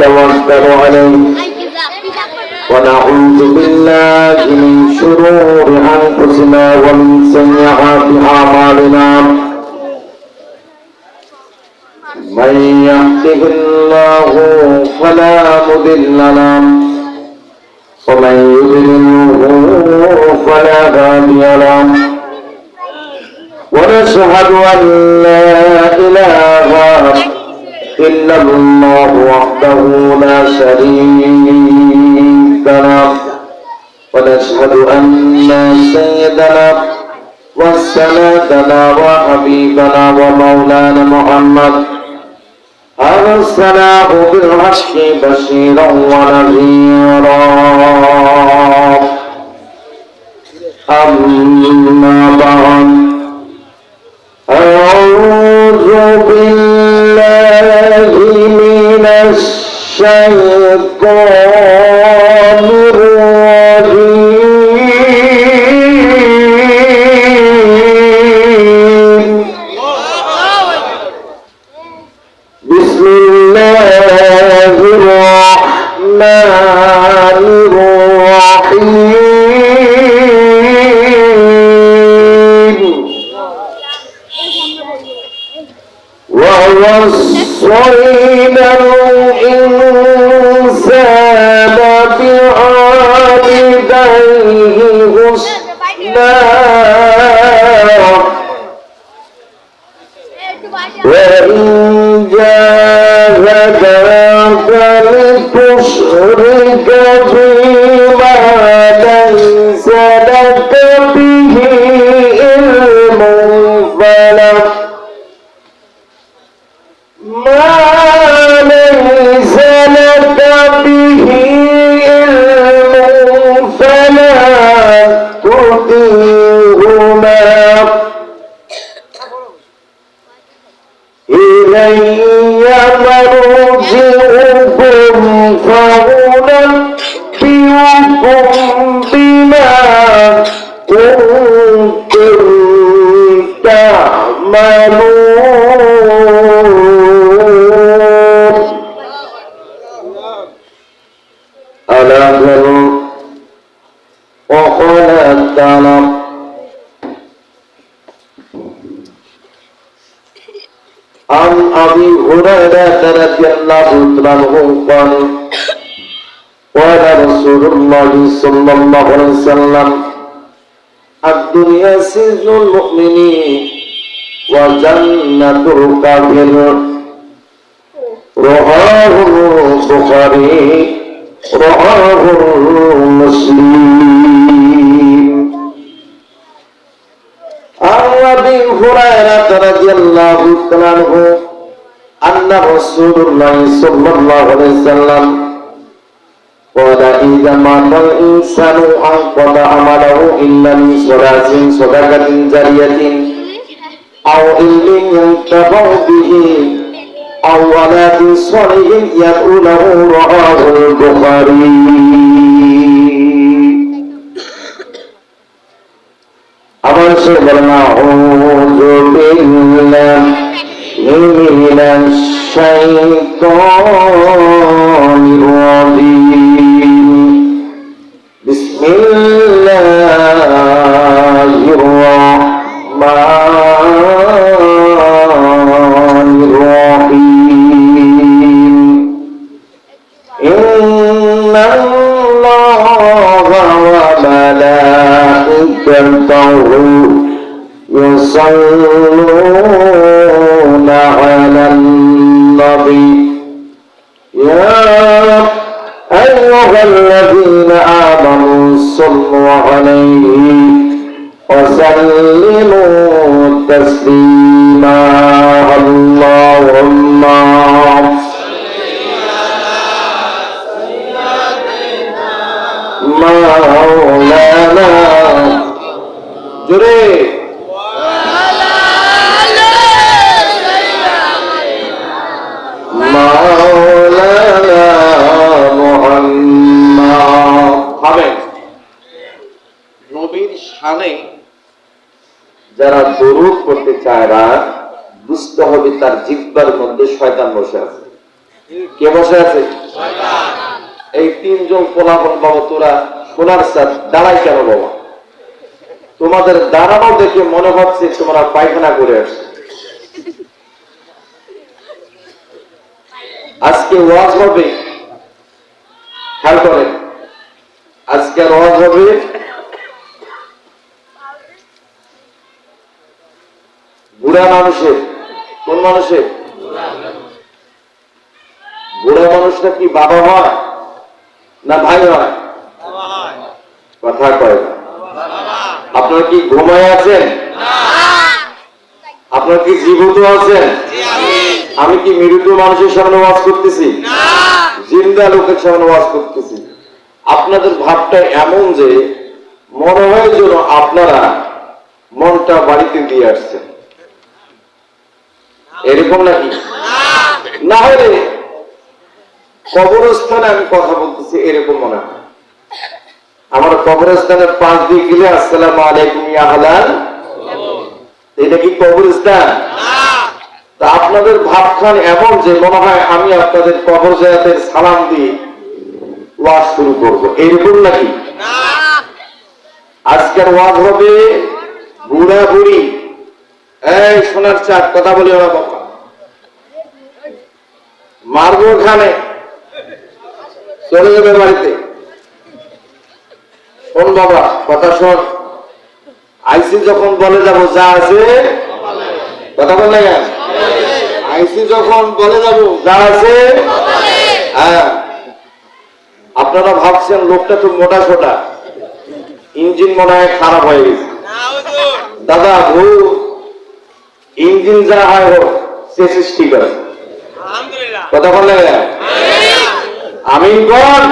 توكل عليه ونعوذ بالله من شرور أنفسنا ومن سيئات أعمالنا من يهده الله فلا مضل له ومن يضلله فلا هادي له ونشهد أن لا إله إلا الله وحده لا شريك له ونشهد أن سيدنا وسندنا وحبيبنا ومولانا محمد أرسله بالحق بشيرا ونذيرا أما بعد أعوذ بالله من الشيطان الرجيم بسم الله الرحمن الرحيم ووصينا الإنسان بوالديه حسنا وإن جاهداك لتشرك بما ليس لك به علم فلا ما ليس لك به علم فلا تطيعهما إلي مرجعكم فأنبئكم بما كنتم تعملون ألا تروا وقال تعالى عن أبي هريرة رضي الله عنه قال قال رسول الله صلى الله عليه وسلم الدنيا سجن المؤمنين وجنة الكافر رواه البخاري رواه مسلم عن أبي هريرة رضي الله عنه أن رسول الله صلى الله عليه وسلم قال إذا مات الإنسان أنقض عمله إلا من صدقة جارية أو علم ينتفع به أو ولد صالح يدعو له رواه البخاري أمر سبحانه أعوذ بالله من الشيطان الرجيم بسم الله الرحمن الرحيم إن الله وملائكته يصلون على النبي يا أيها الذين آمنوا صلوا عليه وسلموا تسليما اللهم مولانا جري مولانا محمد হবে নবীর শানে যারা দরুদ করতে চায় না বুঝতে হবে তার জিহ্বার মধ্যে শয়তান বসে আছে। কে বসে আছে? এই তিনজন পোলাপন বাবা তোরা সোনার সাথ দাঁড়াই কেন বাবা? তোমাদের দাঁড়ানো দেখে মনে হচ্ছে তোমরা পায়খানা করে আসছে। আজকে ওয়াজ হবে, খেয়াল করেন, আজকে ওয়াজ হবে বুড়া মানুষের। কোন মানুষের? বুড়া মানুষটা কি বাবা হয় না ভাই হয়? কথা কয় না। আপনারা কি ঘুমায় আছেন? আপনারা কি জীবিত আছেন? আমি কি মৃত মানুষের সামনে ওয়াজ করতেছি? জিন্দা লোকের সামনে ওয়াজ করতেছি। আপনাদের ভাবটা এমন যে মনে হয় যেন আপনারা মনটা বাড়িতে দিয়ে আসছেন, এরকম নাকি? না হলে কবরস্থানে আমি কথা বলতেছি এরকম মনে হয়। আমার কবরস্থানের পাশ দিয়ে গেলে আসসালামু আলাইকুম ইয়া আহলান, এটা কি কবরস্থান? তা আপনাদের ভাবখান এমন যে মনে হয় আমি আপনাদের কবর জিয়ারতের সালাম দিয়ে ওয়াজ শুরু করব, এরকম নাকি? আজকের ওয়াজ হবে বুড়া বুড়ি। এই সোনার চাঁদ, কথা বলি ওরা বাবা, মারবো খানে, চলে যাবে বাড়িতে। শোন বাবা, কথা শোন, আইসি যখন বলে যাবো যা আছে, কথা বল না, আইসি যখন বলে যাবো যা আছে, হ্যাঁ, আপনারা ভাবছেন লোকটা তো মোটা সোটা, ইঞ্জিন মনে হয় খারাপ হয়ে গেছে। দাদা ভুল, ইঞ্জিন যা হয় হোক, চেসিস ঠিক আছে। কথা বললে আমিন কোন,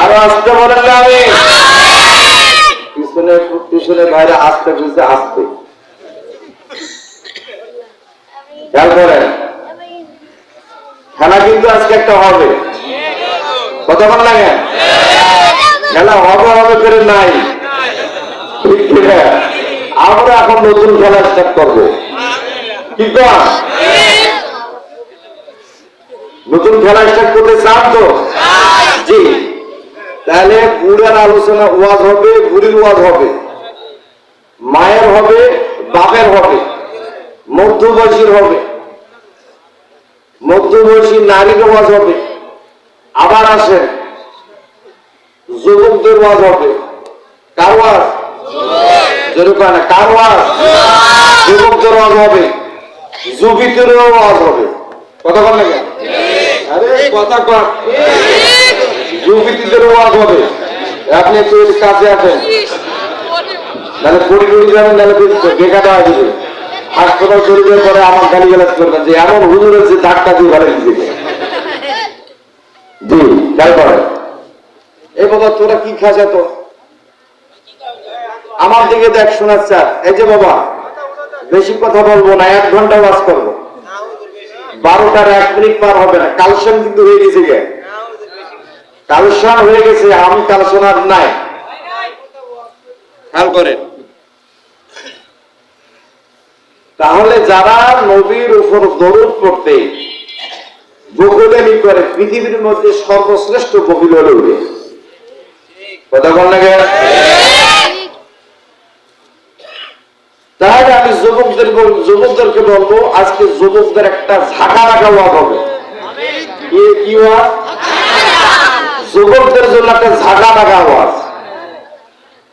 আরো আসতে বলেন না, আমি পিছনে পিছনে বাইরে আসতে খুঁজতে আসতে খেয়াল করেন। খেলা কিন্তু আজকে একটা হবে, কথা বল লাগে, খেলা হবে হবে করে নাই, ঠিক ঠিক। আমরা এখন নতুন খেলা স্টার্ট করবো, কি কর? নতুন খেলা স্টার্ট করতে চান তো? জি, তাহলে বুড়ার আলোচনা ওয়াজ হবে, বুড়ির ওয়াজ হবে, মায়ের হবে, বাপের হবে, মধ্যবয়সীর হবে, মধ্যবয়সী নারীর ওয়াজ হবে, আবার আসেন যুবকদের ওয়াজ হবে। কার ওয়াজ? যেরকম না, কার ওয়াজ? যুবকদের ওয়াজ হবে, যুবতীদেরও ওয়াজ হবে। কথা বল না কেন? আরে কথা কর, যুবতীদেরও ওয়াজ হবে। আপনি একটু কাছে আছেন, তাহলে পরিচয় যাবেন, তাহলে বেকার দেওয়া যাবে। হাসপাতাল চলে পরে আমার গালি গালাজ করবেন যে এমন হুজুর হচ্ছে ধাক্কা দিয়ে ভালো নিজেকে। জি, খেয়াল করেন। এই বাবা তোরা কি খাস এত? আমার দিকে দেখ শোনার চার। এই যে বাবা, বেশি কথা বলবো না, 1 ঘন্টা ওয়াজ করবো, 12টার 1 মিনিট পার হবে না। কালশন কিন্তু হয়ে গেছে, গে কালশন হয়ে গেছে, আমি কালশন আর নাই। খেয়াল করেন। তাহলে যারা নবীর উপর দরুদ পড়তে বকুলানি করে, পৃথিবীর মধ্যে সর্বশ্রেষ্ঠ বকুল হলে উঠে। কথা বল না কেন? তাহলে আমি যুবকদেরকে বলবো, আজকে যুবকদের একটা ঝাঁকা রাখা ওয়াজ হবে। কি ওয়াজ? যুবকদের জন্য একটা ঝাঁকা রাখা ওয়াজ।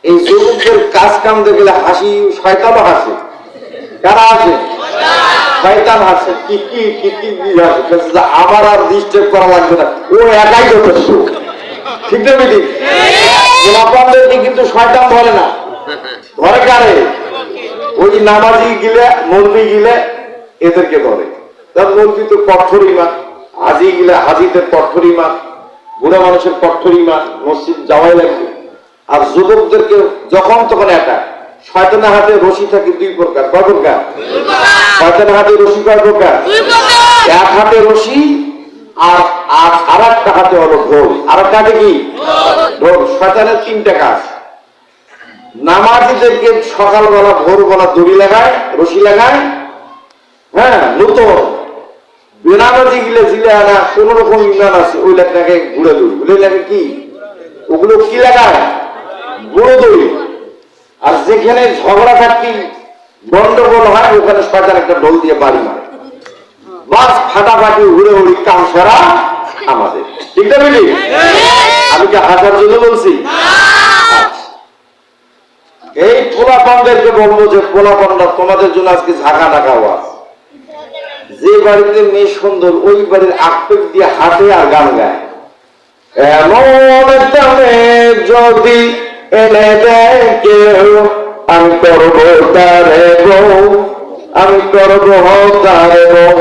এই যুবকদের কাজ কাম দেখলে হাসি, শয়তানও হাসে। কারা আছে? শয়তান হাসে। কি কি কি কি হাসে, আমার আর ডিস্টার্ব করা লাগবে না, ও একাই যথেষ্ট। ঠিক না বেটি? গোলাপানদেরকে কিন্তু শয়তান ধরে না, ধরে কারে? ওই নামাজি গিলে, মলবি গিলে এদেরকে ধরে। তার মলবি তো কঠোর ইমান, হাজি গিলে হাজিদের কঠোর ইমান, বুড়া মানুষের কঠোর ইমান, মসজিদ যাওয়াই লাগবে। আর যুবকদেরকে যখন তখন একা। শয়তানের হাতে রশি থাকে 2 প্রকার। কয় প্রকার? শয়তানের হাতে রশি কয় প্রকার? এক হাতে রশি, আর একটা হাতে হলো ঢোল। আর একটা হাতে কি? ঢোল। শয়তানের 3টা কাজ। নামাজিদেরকে সকালবেলা ভোরবেলা দড়ি লাগায়, রশি লাগায়, হ্যাঁ, নতুন বেনামাজি গিলে ছিলে না কোন রকম ইমান আছে ওই লেখাকে ঘুরে দৌড়ি ওই লেখা কি ওগুলো কি লেখায় গুঁড়ো দৌড়ি। আর যেখানে ঝগড়া থাকতি গন্ডগোল হয় ওখানে শয়তান একটা ঢোল দিয়ে বাড়ি মারে, বাস ফাটাফাটি উড়ে উড়ি কাম সারা আমাদের। ঠিক না বুঝলি? আমি কি হাজার জন্য বলছি? এই পোলাপানদেরকে বলবো যে পোলাপানরা তোমাদের জন্য আজকে ঝাঁকা নাকা আওয়াজ। যে বাড়িতে মেয়ে সুন্দর ওই বাড়ির আকপেক দিয়ে হাঁটে আর গান গায়, এমন একটা মেয়ে যদি এনে দেয় কেউ আমি করবো তারে বউ, আমি করবো তারে বউ।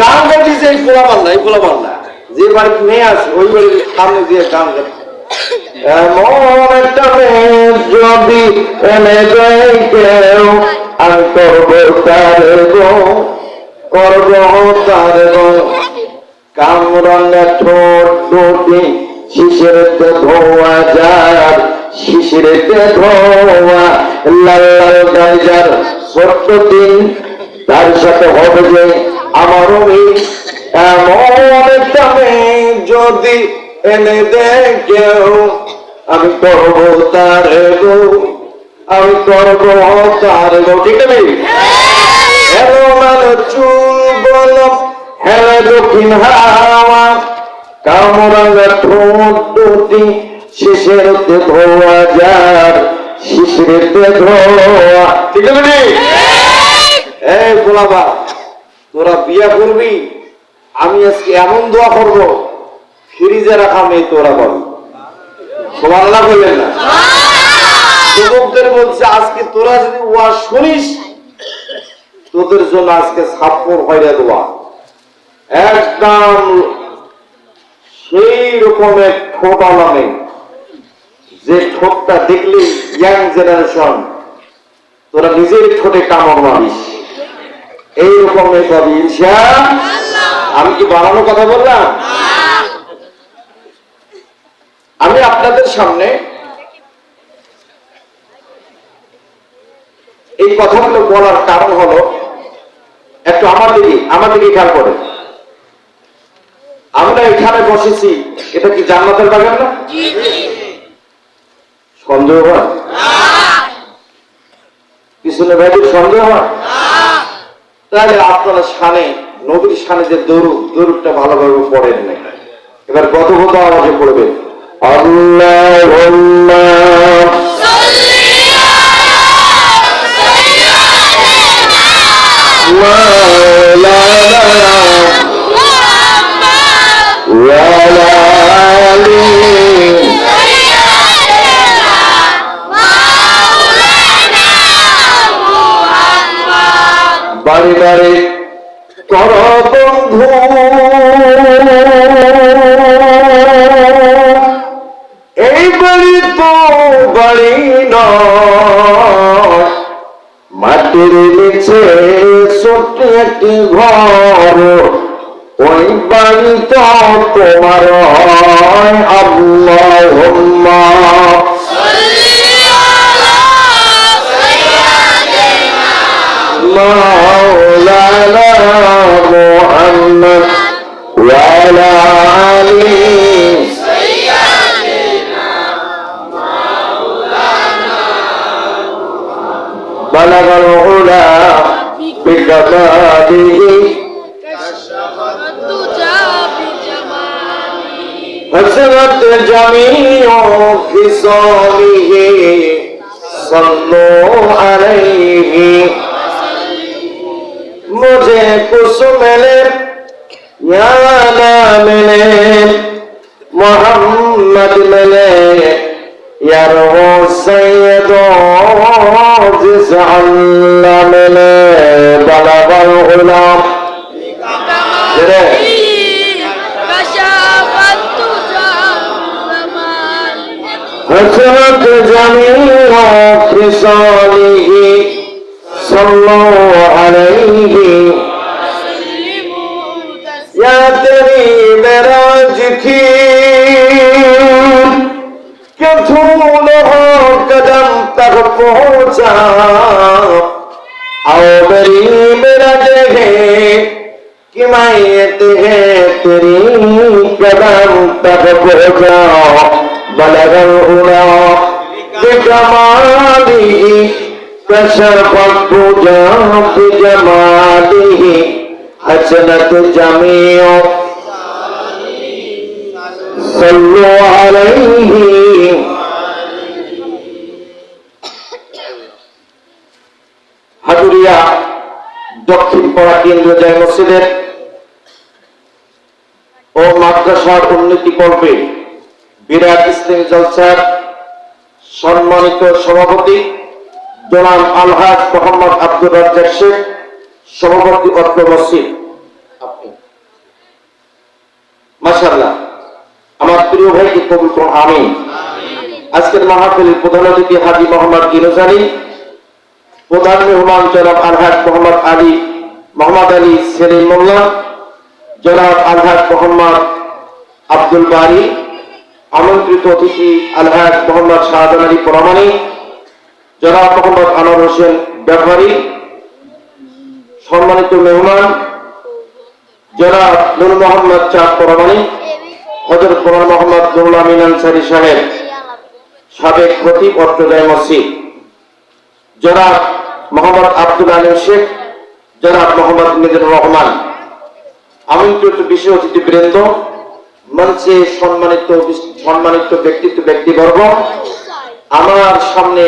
গান গাইতেছে এই পোলাপান না, এই পোলাপান না, যে বাড়িতে মেয়ে আছে ওই বাড়ির সামনে দিয়ে গান গাইছে, এমন একটা মেয়ে যদি এনে দেয় কেউ আমি করবো তারে বউ, করবো তারে বউ। কামরাঙ্গা ঠোঁট দুটি শিশিরেতে ধোয়া যার, শিশিরেতে ধোয়া লাল লাল গাইজার ছোট্ট দিন তার সাথে হবে যে আমারও মিল। এমন একটা মেয়ে যদি এনে দেয় কেউ আমি করবো তারে গো, আমি করবো তারে গো। ঠিক আছে? হ্যালো মানে চুল বলো হ্যালো দক্ষিণ হাওয়া, কামরাঙ্গা ঠোঁট দুটি শিশিরেতে ধোয়া যার, শিশিরেতে ধোয়া। ঠিক আছে? এই গোলাপা তোরা বিয়া করবি, আমি আজকে এমন দোয়া করবো ফ্রিজে রাখা মেয়ে তোরা পাবি। সুবহানাল্লাহ বললেন না? যুবকদের বলছে আজকে তোরা যদি ওয়াজ শুনিস তোদের জন্য আজকে ছাপ্পর হইয়া দোয়া একদম সেই রকমের ঠোঁট আলামে, যে ঠোঁটটা দেখলে ইয়াং জেনারেশন তোরা নিজের ঠোঁটে কামড় মারিস, এইরকম পাবি ইনশাআল্লাহ। আমি কি বানানো কথা বললাম? আমি আপনাদের সামনে এই কথাগুলো বলার কারণ হলো একটু আমার দিকে খেয়াল করে। আমরা এখানে বসেছি, এটা কি জান্নাতের বাগান না? সন্দেহ হয়? পিছনে ভাইদের সন্দেহ হয়? তাহলে আপনারা শানে নবীর শানে যে দরুদটা ভালোভাবে পড়েন নাই। এবার গত আওয়াজে পড়বেন আল্লাহুম্মা সাল্লি আলা ওয়ালা আলি বাড়ি বাড়ি কর বন্ধু এই বাড়ি তো বাড়ি নয়, মাটির নিচে ছোট্ট একটি ঘর, ওই বাড়ি তো তোমার হয়। আল্লাহুম্মা مولانا محمد وعلى آله سيدنا مولانا بلغ العلا بكماله كشف الدجى بجماله حسنت جميع خصاله صلوا عليه मुझे कुछ मिले या ना मिले मोहम्मद मिले यार वो सैयदो जिस अल्लाह मिले बलगल गुलाम हसरत जमीओ खिसालिही सल्लल्लाहु अलैहि या तेरी मेराज थी कि धूल हो कदम तक पहुंचा आओ मेरी मेरा जगह किमायत है तेरी कदम तक पहुंचा बलगल उड़ा बिजमाली कशरफत जाप जमाली हसनत जमीओ सल्लु अलैहि হাটুরিয়া দক্ষিণ পাড়া কেন্দ্রীয় জামে মসজিদের ও মাদ্রাসার উন্নতি কল্পে বিরাট ইসলামী জলসার সম্মানিত সভাপতি জনাব আলহাজ মোহাম্মদ আব্দুর রাজ্জাক শেখ, সভাপতি অত্র মসজিদ। আপনি মাশাআল্লাহ আমার প্রিয় ভাইকে কবুল করুন, আমিন। আজকের মাহফিলের প্রধান অতিথি হাজী মোহাম্মদ ইউনুস আলী, প্রধান মেহমান জনাব আলহাজ মোহাম্মদ আলী সেলিম মোল্লা, জনাব আলহাজ মোহাম্মদ আব্দুল বারী, আমন্ত্রিত অতিথি আলহাজ মোহাম্মদ শাহজাহান আলী পরামানি, জনাব মোহাম্মদ আনোয়ার হোসেন ব্যাপারী, সম্মানিত মেহমান জনাব নূর মোহাম্মদ চাঁদ পরামানি, হযরত মোহাম্মদ মোহাম্মদ নুরুল আমিন আনসারী সাহেব, সাবেক খতিব অত্র জামে মসজিদ, জনাব মোহাম্মদ আব্দুল আলিম শেখ, জনাব মোহাম্মদ মিজানুর রহমান, আমন্ত্রিত বিশেষ অতিথিবৃন্দ, মঞ্চে সম্মানিত ব্যক্তিবর্গ, আমার সামনে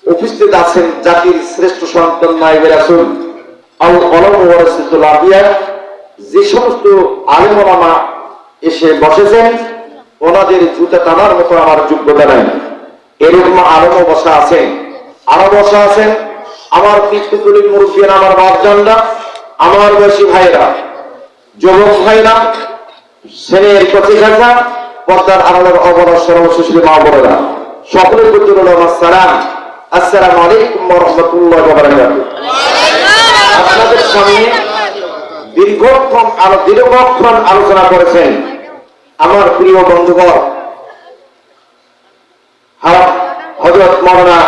উপস্থিত আছেন জাতির শ্রেষ্ঠ সন্তান নায়েবে রাসূল আল উলামা ওয়ারাসাতুল আম্বিয়া, যে সমস্ত আলেম ওলামা এসে বসেছেন ওনাদের জুতা টানার মতো আমার যোগ্যতা নাই। এরকম আলেমও বসা আছেন, আরো বসা আছেন আমার পিতৃতুলির মুরব্বিয়ান, আমার বাপজানরা, আমার বয়সী ভাইরা, যুবক ভাইরা, সেনের কচিকাছা, পর্দার আড়ালের অবরস সর্বশেষী মা বোনেরা, সকলের প্রতি রইল আমার সালাম। আসসালামু আলাইকুম ওয়া রাহমাতুল্লাহি ওয়া বারাকাতুহু। আপনাদের সামনে দীর্ঘক্ষণ আলোচনা করেছেন আমার প্রিয় বন্ধুগণ হযরত মাওলানা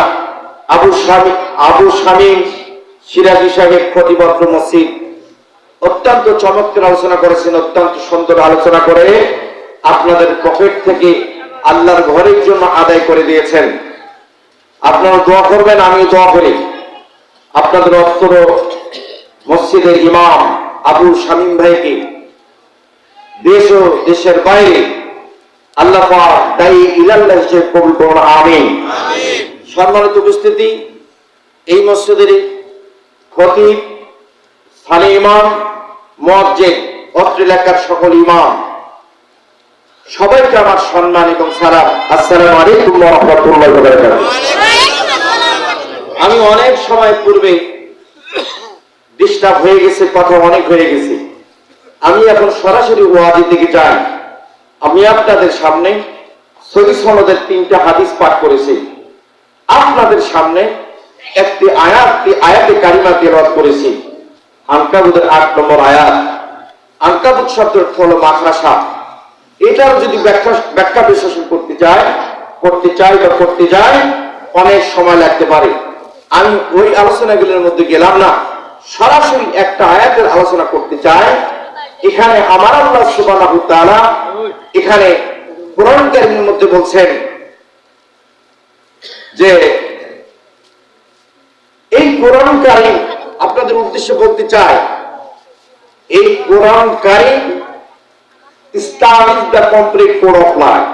আবু শামীম সিরাজি সাহেব খতিবত্র মসজিদ। অত্যন্ত চমৎকার আলোচনা করেছেন, অত্যন্ত সুন্দর আলোচনা করে আপনাদের পকেট থেকে আল্লাহর ঘরের জন্য আদায় করে দিয়েছেন। আপনারা দোয়া করবেন, আমি দোয়া করি আপনাদের অত্র মসজিদের ইমাম আবু শামীম ভাইকে দেশ ও দেশের বাইরে আল্লাহ পাক দায়ী ইলাল্লাহ হিসেবে কবুল করুন, আমিন। সম্মানিত উপস্থিতি, এই মসজিদের খতিব, স্থানীয় ইমাম, মুয়াজ্জিন, অত্র এলাকার সকল ইমাম, সবাইকে আমার সম্মান এবং সালাম। আসসালামু আলাইকুম ওয়া রাহমাতুল্লাহি ওয়া বারাকাতুহু। আমি অনেক সময় পূর্বে ডিস্টার্ব হয়ে গেছে, কথা অনেক হয়ে গেছে, আমি এখন সরাসরি ওয়াজি থেকে যাই। আমি আপনাদের সামনে সহিহ সনদের 3টা হাদিস পাঠ করেছি, আপনাদের সামনে একটি আয়াতে কারিমা তেলাওয়াত করেছি। আনকাবুতের 8 নম্বর আয়াত। আনকাবুত শব্দের অর্থ হলো মাকড়সা। এটার যদি ব্যাখ্যা বিশ্লেষণ করতে যাই অনেক সময় লাগতে পারে। আমি ওই আলোচনাগুলোর মধ্যে গেলাম না, সরাসরি একটা আয়াতের আলোচনা করতে চাই। এখানে আমার আল্লাহ সুবহানাহু ওয়া তাআলা এখানে কোরআন কারীমের মধ্যে বলছেন যে এই কোরআন কারীম, আপনাদের উদ্দেশ্যে বলতে চাই, এই কোরআন কারীম Islam is the complete code of life.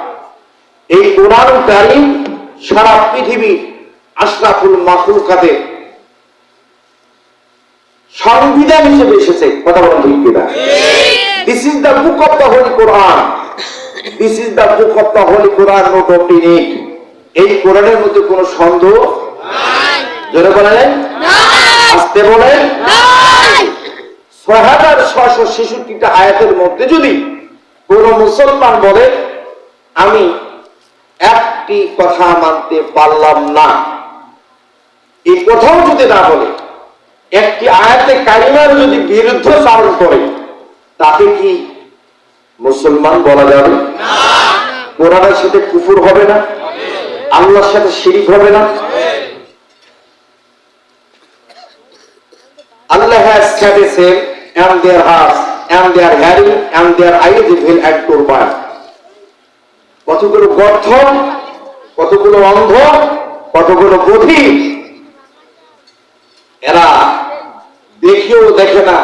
এই কোরআন কারীম সারা পৃথিবী আশরাফুল মাখলুকাতের সংবিধান হিসেবে এসেছে। কথা বলেন ঠিক কিনা? This is the book of the holy Quran, this is the book of the holy Quran, no doubt in it. এই কোরআনের মধ্যে কোনো সন্দেহ নাই। জোরে বলেন নাই, আস্তে বলেন নাই। 6666টা আয়াতের মধ্যে যদি কোন মুসলমান বলে আমি একটি কথা মানতে পারলাম না, এই কথাও যদি না বলে, একটি আয়াতে কারিমার যদি বিরুদ্ধাচরণ করে, তাকে কি মুসলমান বলা যাবে? না। কোরআনের সাথে কুফর হবে না? আল্লাহর সাথে শিরিক হবে না? Allah has set a sail and their hearts and their hearing and their eyes will add to burn. কতগুলো গর্ত, কতগুলো অন্ধ, কতগুলো বধির, এরা দেখেও দেখে না,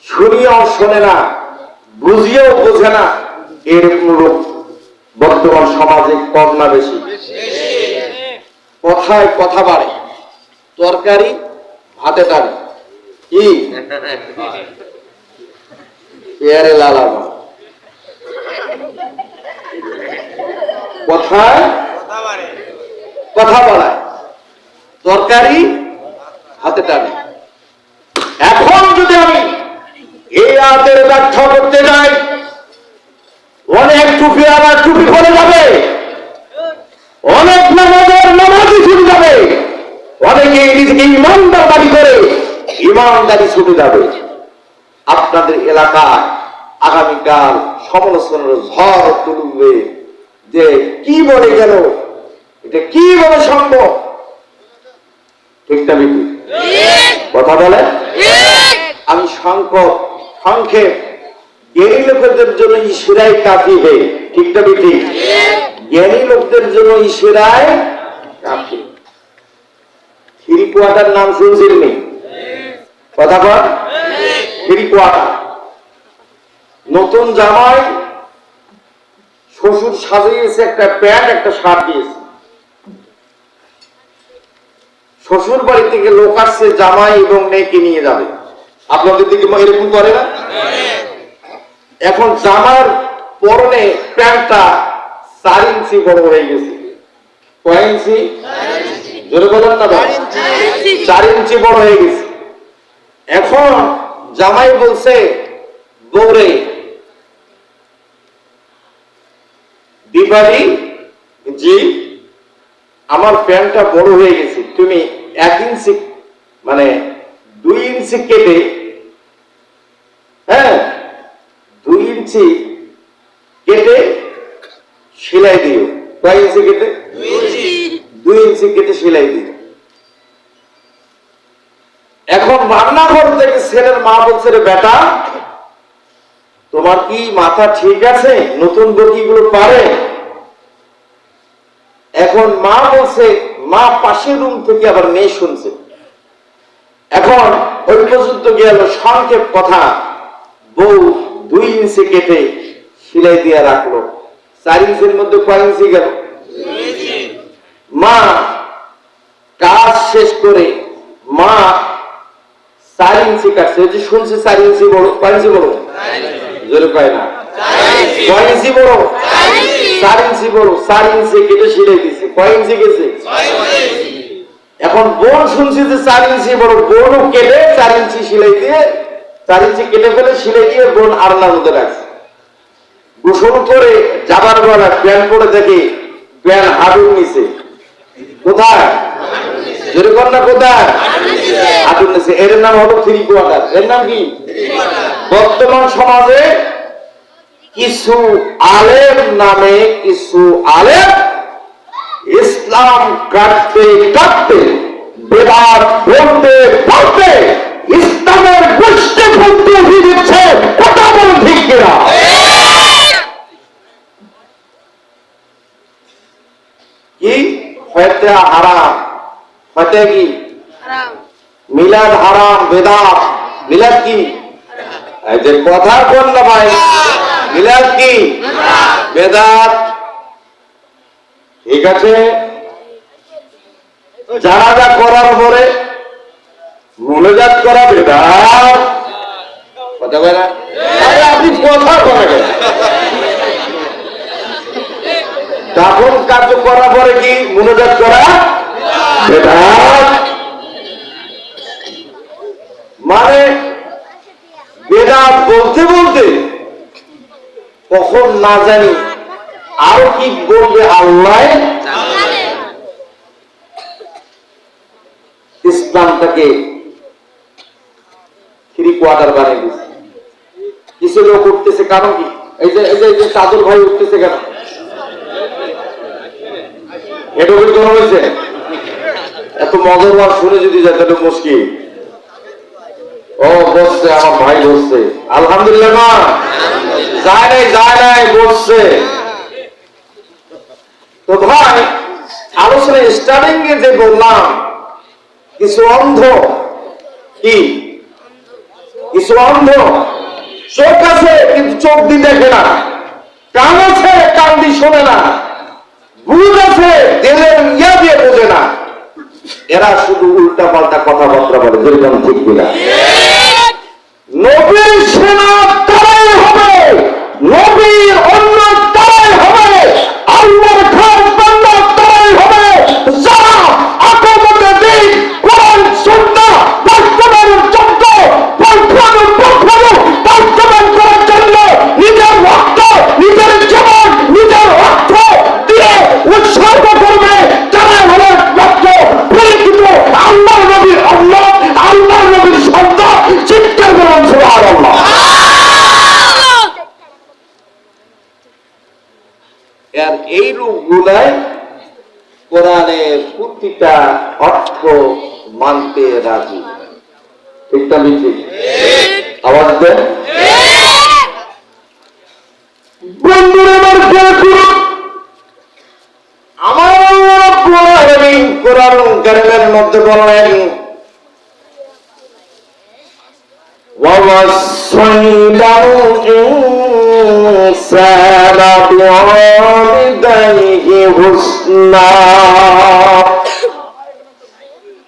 শুনিয়েও শোনে না, বুঝিয়েও বোঝে না, এরকম লোক বর্তমান সমাজে কম না বেশি? কথায় কথা বাড়ে, তরকারি হাতে টানে, কি পেয়ারে লালাবা, কথায় কথা বাড়ায়, তরকারি হাতে টানে। এখন যদি আমি এই আয়াতের ব্যাখ্যা করতে যাই, অনেক টুপি আবার টুপি পড়ে যাবে, অনেক নামাজের নামাজই ছুটে যাবে, অনেকে নিজেকে ইমানদার দাবি করে ইমানদারি ছুটে যাবে। আপনাদের এলাকায় আগামীকাল সমালোচনার ঝড় তুলবে যে কি বলে গেল, এটা কিভাবে সম্ভব? ঠিক না বিপি? কথা বলে। আমি সংক্ষেপ জ্ঞানী লোকদের জন্য ইশারায় কাফি হে, ঠিক না বিপি? জ্ঞানী লোকদের জন্য ইশারায় কাফি। থ্রি কোয়ার্টার নাম শুনছিলেন? কথা বল। থ্রি কোয়ার্টার নতুন জামাই শ্বশুর সাজিয়েছে, একটা প্যান্ট একটা শার্ট দিয়েছে। শ্বশুর বাড়ি থেকে লোক আসছে জামাই এবং মেয়েকে নিয়ে যাবে। আপনাদের দিকে এরকম করে না? এখন জামার পরনে প্যান্টটা 4 ইঞ্চি বড় হয়ে গেছে। কয় ইঞ্চি? জোরে বলেন না? 4 ইঞ্চি বড় হয়ে গেছে। এখন জামাই বলছে বউরে, দীপালি জি আমার প্যান্টটা বড় হয়ে গেছে, তুমি 1 ইঞ্চি মানে 2 ইঞ্চি কেটে, হ্যাঁ 2 ইঞ্চি কেটে সেলাই দিও। কয় ইঞ্চি কেটে? 2 ইঞ্চি কেটে সেলাই দিও। এখন রান্নাঘর থেকে ছেলের মা বলছে, রে বেটা তোমার কি মাথা ঠিক আছে? নতুন বকিগুলো পারে? এখন মা বলছে, মা পাশের রুম থেকে আবার মেয়ে শুনছে। এখন ওই পর্যন্ত গেল সংক্ষেপ কথা, বউ 2 ইঞ্চি কেটে সেলাই দিয়ে রাখলো। 4 ইঞ্চির মধ্যে কয় ইঞ্চি গেল? মা কাজ শেষ করে মা 4 ইঞ্চি কাটছে। যে শুনছে 4 ইঞ্চি বড়, কয় ইঞ্চি বড়? জোরে পায় না। কয় ইঞ্চি বড়? 4 ইঞ্চি বড়। 4 ইঞ্চি কেটে সেলাই দিছে। কয় ইঞ্চি গেছে? এখন বোন শুনছে যে 4 ইঞ্চি বড়, বোনও কেটে 4 ইঞ্চি সেলাই দিয়ে 4 ইঞ্চি কেটে ফেলে সেলাই দিয়ে বোন আড়নার মধ্যে রাখছে। গোসল করে যাবার বেলা প্যান্ট পরে দেখে প্যান্ট হাঁটুর নিচে। কোথায়? জোরে কর না, কোথায়? হাঁটুর নিচে। এর নাম হলো থ্রি কোয়ার্টার। এর নাম কি? বর্তমান সমাজে কিছু আলেম নামে কিছু আলেম ইসলাম কাটতে কাটতে, বেদাত বলতে বলতে ইসলামের গোষ্ঠী খুলতে উঠে দিচ্ছে। কথা বলেন ঠিক কিনা? কি ফাতিহা হারাম, ফাতিহা কি হারাম, মিলাদ হারাম, বেদাত। মিলাদ কি? এই যে কথা বল না ভাই, মিলাদ কি? বেদাত। ঠিক আছে, জানাজা করার পরে মুনাজাত করা বেদাত। কথা বলে না? আপনি কথা বলে দাফন কার্য করার পরে কি মুনাজাত করা বেদাত। মানে বেদাত বলতে বলতে কখন না জানি আরো কি বলবে আল্লাহ। ইসলামটাকে থ্রি কোয়ার্টার বানিয়ে দিচ্ছে। কিছু লোক উঠতেছে, কারণ কি? এই যে চাদর ভাই উঠতেছে কেন? এটা কিন্তু হয়েছে এত মজার ওয়াজ শুনে যদি যায় তাহলে মুশকিল। ও বসছে, আমার ভাই বসছে, আলহামদুলিল্লাহ না যায় নাই বসছে। তো ভাই আলোচনা স্টার্টিং এ যে বললাম কিছু অন্ধ, কি কিছু অন্ধ, চোখ আছে কিন্তু চোখ দিয়ে দেখে না, কান আছে কান দিয়ে শোনে না, বুঝ আছে দিলের ইয়া দিয়ে বোঝে না, এরা শুধু উল্টা পাল্টা কথাবার্তা বলে, যেরকম ঠিক কিনা? নবীর সেনা তারাই হবে, নবীর অন্য তারাই হবে, আল্লাহর খাস বান্দা তারাই হবে যারা আকামতে দিন কোরআন সুন্নাহ বাস্তবায়নের জন্য বাস্তবায়ন করার জন্য নিজের রক্ত, নিজের জীবন, নিজের অর্থ দিয়ে উৎসর্গ করবে, তারাই হলো মাত্র পরিচিত আল্লাহর নবীর আল্লাহ, আল্লাহর নবীর সন্তান। চিৎকার করুন সুবহানাল্লাহ। আর এই রূপগুলাই কোরআনের প্রতিটা অর্থ মানতে রাজি। ঠিকটা ঠিক? আওয়াজ দেন। বন্ধুরা আমার খেয়াল করুন, আমার কোরআন কারীমের মধ্যে বললেন وَوَصَّيْنَا الْإِنسَانَ بِوَالِدَيْهِ حُسْنًا।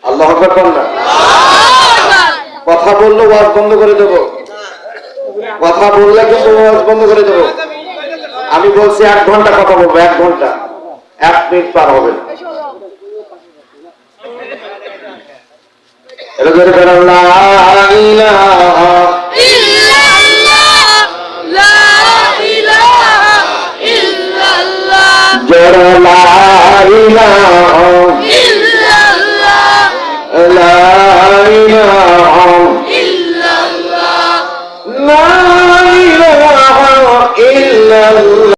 আল্লাহু আকবার না? কথা বললে ওয়াজ বন্ধ করে দেব, কথা বললে কিন্তু ওয়াজ বন্ধ করে দেব। আমি বলছি 1 ঘন্টা কথা বলবো, 1 ঘন্টা, 1 মিনিট পার হবে না। এটা ধরে বলেন লা ইলাহা ইল্লাল্লাহ, লা ইলাহা ইল্লাল্লাহ, জোরে লা ইলাহা